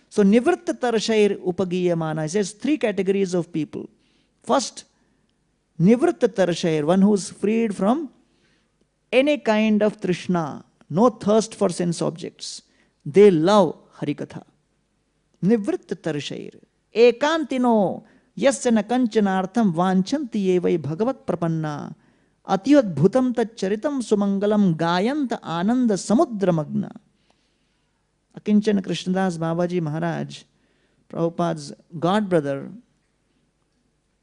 So nivritta tarashair upagiyamana. He says three categories of people. First, nivritta tarashair, one who is freed from any kind of trishna, no thirst for sense objects. They love Harikatha. Nivritta tarashair. Ekantino yasyana kanchanartham vanchanti evai bhagavat prapanna. Atiyadbhutam tacharitam sumangalam gayanta ananda samudra magna. Akinchan Krishnadas Babaji Maharaj, Prabhupada's god brother,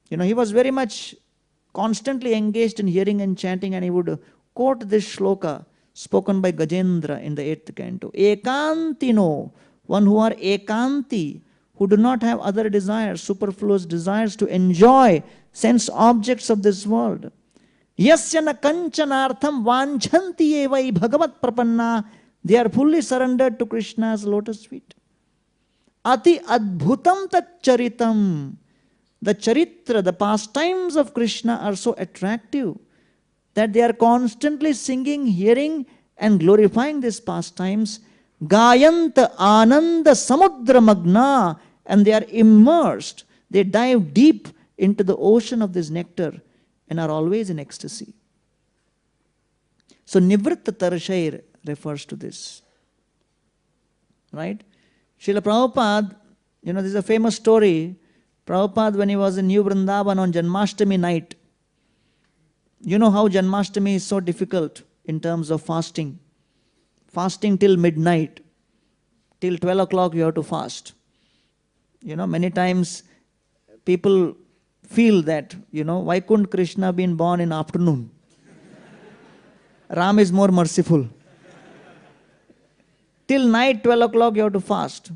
he was very much constantly engaged in hearing and chanting, and he would quote this shloka spoken by Gajendra in the 8th canto. Ekantino, one who are ekanti, who do not have other desires, superfluous desires to enjoy sense objects of this world. Yasyana kanchanartham vanchanti evai bhagavat prapanna. They are fully surrendered to Krishna's lotus feet. Ati adbhutam tacharitam. The charitra, the pastimes of Krishna are so attractive that they are constantly singing, hearing and glorifying these pastimes. Gayanta ananda samudra magna. And they are immersed. They dive deep into the ocean of this nectar and are always in ecstasy. So nivritta tarashair refers to this. Right? Srila Prabhupada, this is a famous story. Prabhupada, when he was in New Vrindavan on Janmashtami night, you know how Janmashtami is so difficult in terms of fasting. Fasting till midnight. Till 12 o'clock you have to fast. Many times people feel that, why couldn't Krishna been born in afternoon? Ram is more merciful. Till night 12 o'clock you have to fast.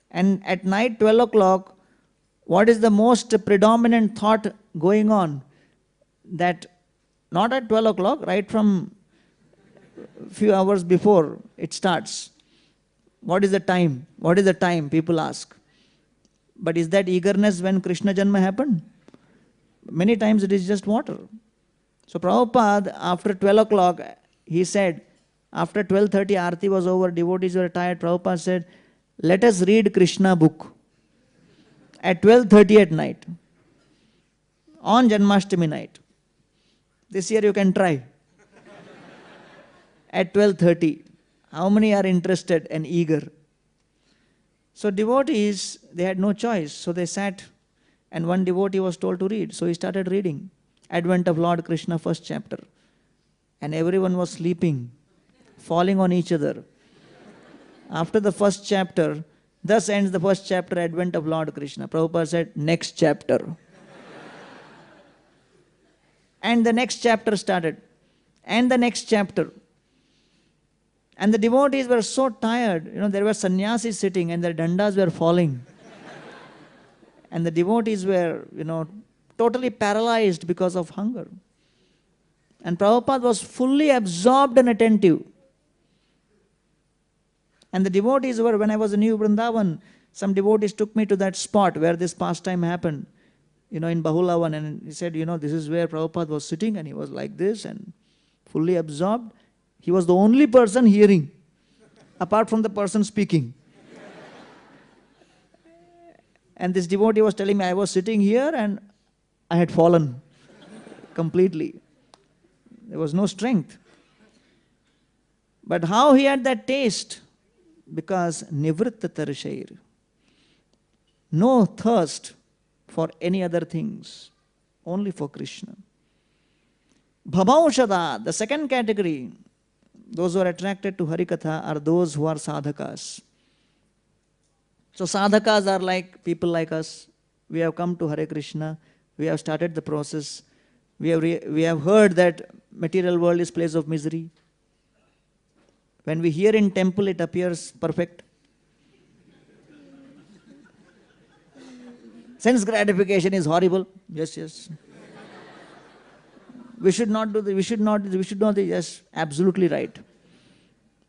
And at night 12 o'clock, what is the most predominant thought going on? That not at 12 o'clock, right from few hours before it starts. What is the time? What is the time? People ask. But is that eagerness when Krishna Janma happened? Many times it is just water. So Prabhupada, after 12 o'clock, he said, after 12:30 Aarti was over, devotees were tired. Prabhupada said, let us read Krishna book at 12:30 at night, on Janmashtami night. This year you can try. At 12:30. How many are interested and eager? So devotees, they had no choice. So they sat, and one devotee was told to read. So he started reading Advent of Lord Krishna, first chapter. And everyone was sleeping, falling on each other. After the first chapter, thus ends the first chapter, Advent of Lord Krishna. Prabhupada said, next chapter. And the next chapter started. And the next chapter. And the devotees were so tired. There were sannyasis sitting and their dandas were falling. And the devotees were, totally paralyzed because of hunger. And Prabhupada was fully absorbed and attentive. And the devotees were, when I was in New Vrindavan, some devotees took me to that spot where this pastime happened, in Bahulavan. And he said, this is where Prabhupada was sitting, and he was like this and fully absorbed. He was the only person hearing, apart from the person speaking. And this devotee was telling me, I was sitting here and I had fallen completely. There was no strength. But how he had that taste? Because nivritta tarashair. No thirst for any other things. Only for Krishna. Bhabaushada, the second category, those who are attracted to Harikatha are those who are sadhakas. So sadhakas are like people like us. We have come to Hare Krishna. We have started the process. We have heard that material world is place of misery. When we hear in temple, it appears perfect. Sense gratification is horrible. Yes, yes. We should not do this, we should not do this, we should not do this. Yes, absolutely right.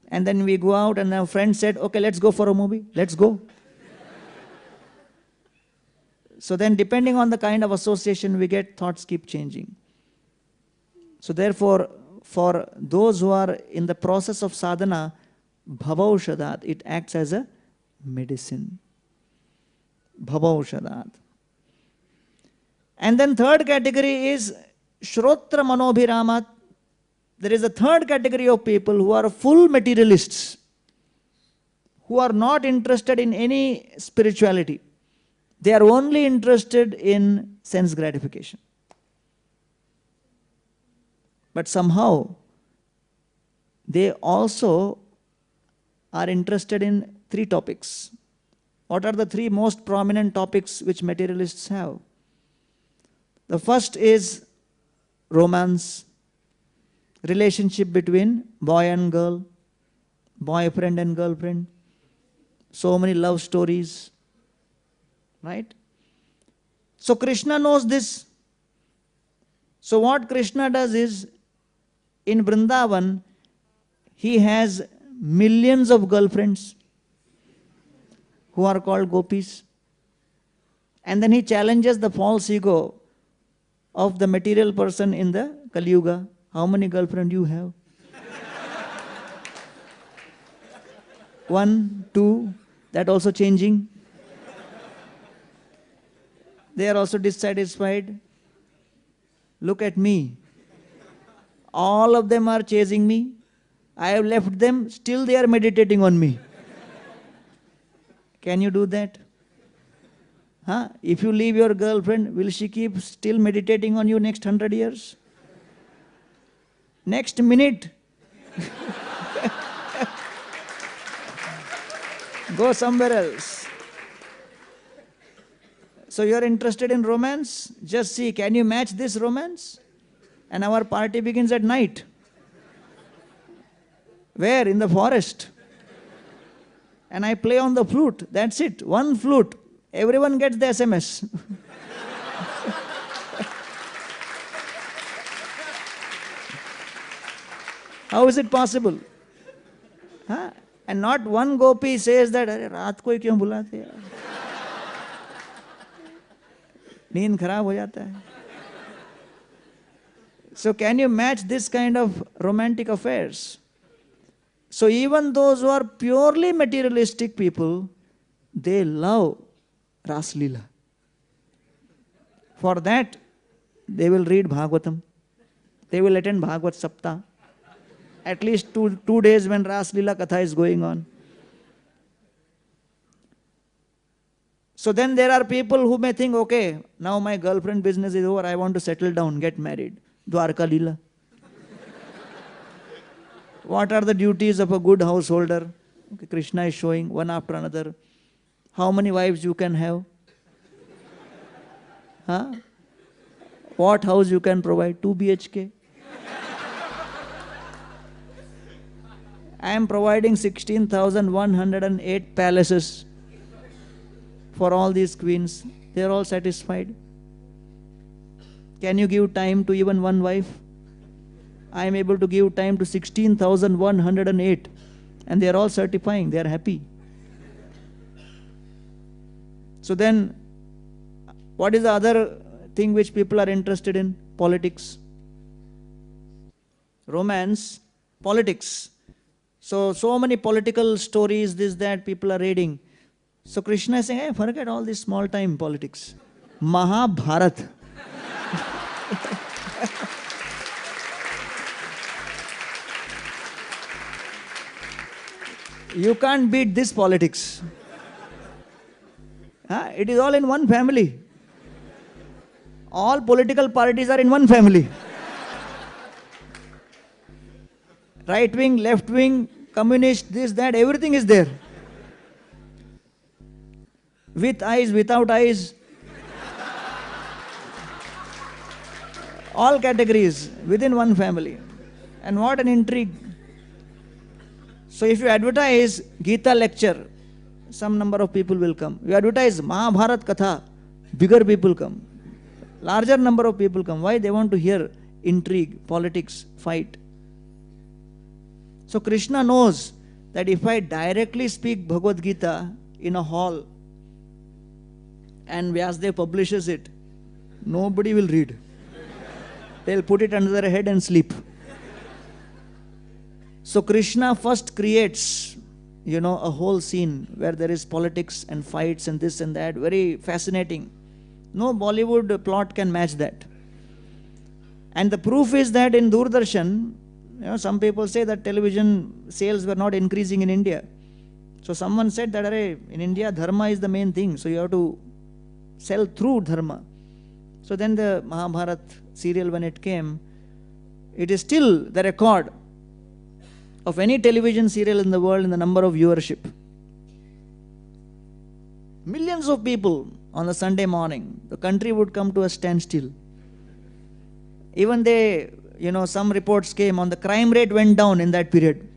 And then we go out and our friend said, okay, let's go for a movie. Let's go. So then depending on the kind of association we get, thoughts keep changing. So therefore, for those who are in the process of sadhana, bhavaushadhat, it acts as a medicine. bhavaushadhat. And then third category is shrotra manobhiramat. There is a third category of people who are full materialists, who are not interested in any spirituality. They are only interested in sense gratification. But somehow, they also are interested in three topics. What are the three most prominent topics which materialists have? The first is romance, relationship between boy and girl, boyfriend and girlfriend, so many love stories, right? So Krishna knows this. So what Krishna does is, in Vrindavan, he has millions of girlfriends who are called gopis. And then he challenges the false ego of the material person in the Kali Yuga. How many girlfriends you have? 1, 2, that also changing. They are also dissatisfied. Look at me. All of them are chasing me. I have left them, still they are meditating on me. Can you do that? Huh? If you leave your girlfriend, will she keep still meditating on you next 100 years? Next minute. Go somewhere else. So you are interested in romance? Just see, can you match this romance? And our party begins at night. Where? In the forest. And I play on the flute. That's it. One flute. Everyone gets the SMS. How is it possible? Huh? And not one gopi says that, "Arey, raat ko hi kyun bulate yaar? Neend kharab ho jata hai." So can you match this kind of romantic affairs? So even those who are purely materialistic people, they love Ras Leela. For that, they will read Bhagavatam. They will attend Bhagavat Saptah. At least two days when Ras Leela Katha is going on. So then there are people who may think, okay, now my girlfriend business is over, I want to settle down, get married. Dwarka Leela. What are the duties of a good householder? Okay, Krishna is showing one after another. How many wives you can have? Huh? What house you can provide? 2 BHK. I am providing 16,108 palaces for all these queens. They are all satisfied. Can you give time to even one wife? I am able to give time to 16,108. And they are all certifying. They are happy. So then, what is the other thing which people are interested in? Politics. Romance, politics. So many political stories, this, that, people are reading. So Krishna is saying, hey, forget all this small time politics. Mahabharat. You can't beat this politics. Huh? It is all in one family. All political parties are in one family. Right wing, left wing, communist, this, that, everything is there. With eyes, without eyes. All categories within one family. And what an intrigue. So if you advertise Gita lecture, some number of people will come. You advertise Mahabharat Katha, bigger people come. Larger number of people come. Why? They want to hear intrigue, politics, fight. So Krishna knows that if I directly speak Bhagavad Gita in a hall and Vyasdev publishes it, nobody will read. They'll put it under their head and sleep. So Krishna first creates a whole scene where there is politics and fights and this and that, very fascinating. No Bollywood plot can match that. And the proof is that in Doordarshan, some people say that television sales were not increasing in India. So someone said that in India, dharma is the main thing. So you have to sell through dharma. So then the Mahabharat serial, when it came, it is still the record of any television serial in the world in the number of viewership. Millions of people on a Sunday morning, the country would come to a standstill. Even some reports came on the crime rate went down in that period.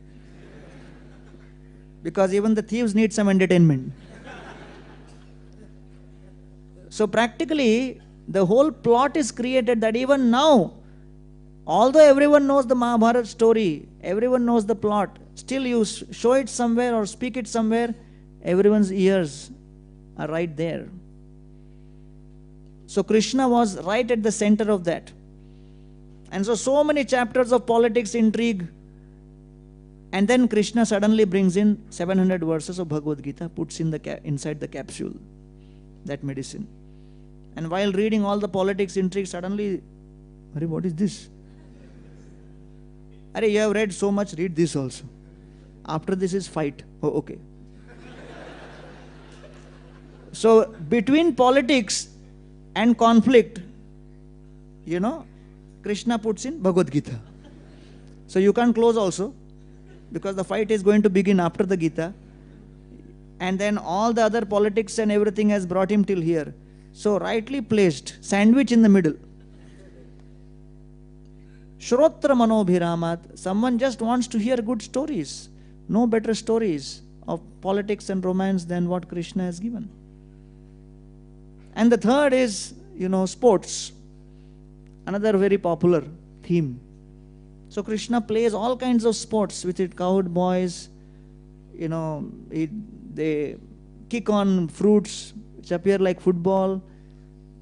Because even the thieves need some entertainment. So practically, the whole plot is created that even now, although everyone knows the Mahabharata story, everyone knows the plot, still you show it somewhere or speak it somewhere, everyone's ears are right there. So Krishna was right at the center of that. And so many chapters of politics, intrigue, and then Krishna suddenly brings in 700 verses of Bhagavad Gita, puts in inside the capsule, that medicine. And while reading all the politics, intrigue, suddenly, Hare, what is this? Hare, you have read so much, read this also. After this is fight. Oh, okay. So between politics and conflict, Krishna puts in Bhagavad Gita. So you can't close also, because the fight is going to begin after the Gita. And then all the other politics and everything has brought him till here. So rightly placed, sandwich in the middle. Shrotra manobhiramat, someone just wants to hear good stories. No better stories of politics and romance than what Krishna has given. And the third is, sports. Another very popular theme. So Krishna plays all kinds of sports with it, cowherd boys, they kick on fruits which appear like football.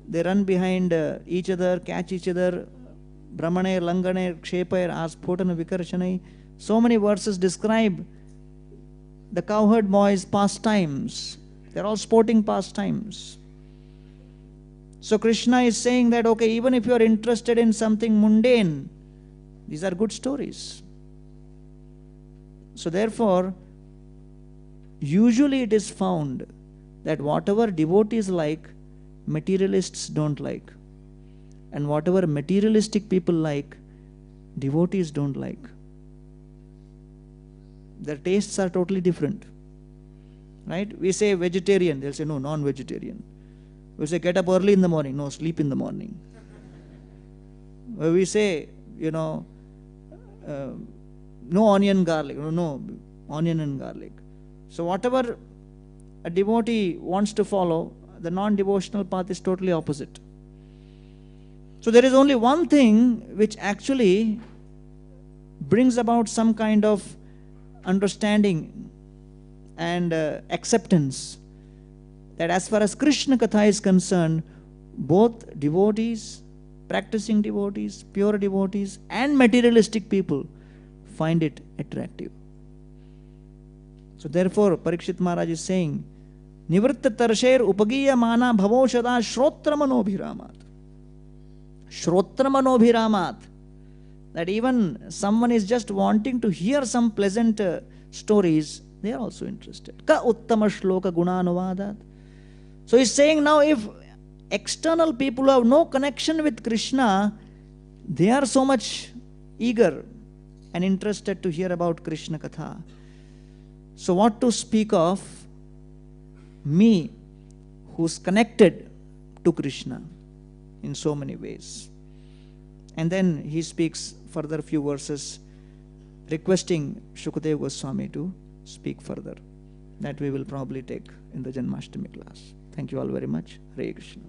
They run behind each other, catch each other. Brahmane, Langane, Kshepair, Aspotana, Vikarchanai. So many verses describe the cowherd boys' pastimes. They're all sporting pastimes. So Krishna is saying that, okay, even if you are interested in something mundane, these are good stories. So therefore, usually it is found that whatever devotees like, materialists don't like. And whatever materialistic people like, devotees don't like. Their tastes are totally different. Right? We say vegetarian, they'll say no, non-vegetarian. We say get up early in the morning, no, sleep in the morning. We say, no onion garlic, no, onion and garlic. So whatever a devotee wants to follow, the non-devotional path is totally opposite. So there is only one thing which actually brings about some kind of understanding and acceptance, that as far as Krishna Katha is concerned, both devotees, practicing devotees, pure devotees, and materialistic people find it attractive. So therefore, Parikshit Maharaj is saying, Nivritta tarshair upagiya mana bhavoshada shrotra manobhiramat. Shrotra manobhiramat. That even someone is just wanting to hear some pleasant stories, they are also interested. Ka uttama shloka gunanuvadat. So he's saying now, if external people who have no connection with Krishna, they are so much eager and interested to hear about Krishna Katha. So what to speak of me, who's connected to Krishna in so many ways. And then he speaks further few verses requesting Shukadeva Goswami to speak further. That we will probably take in the Janmashtami class. Thank you all very much. Hare Krishna.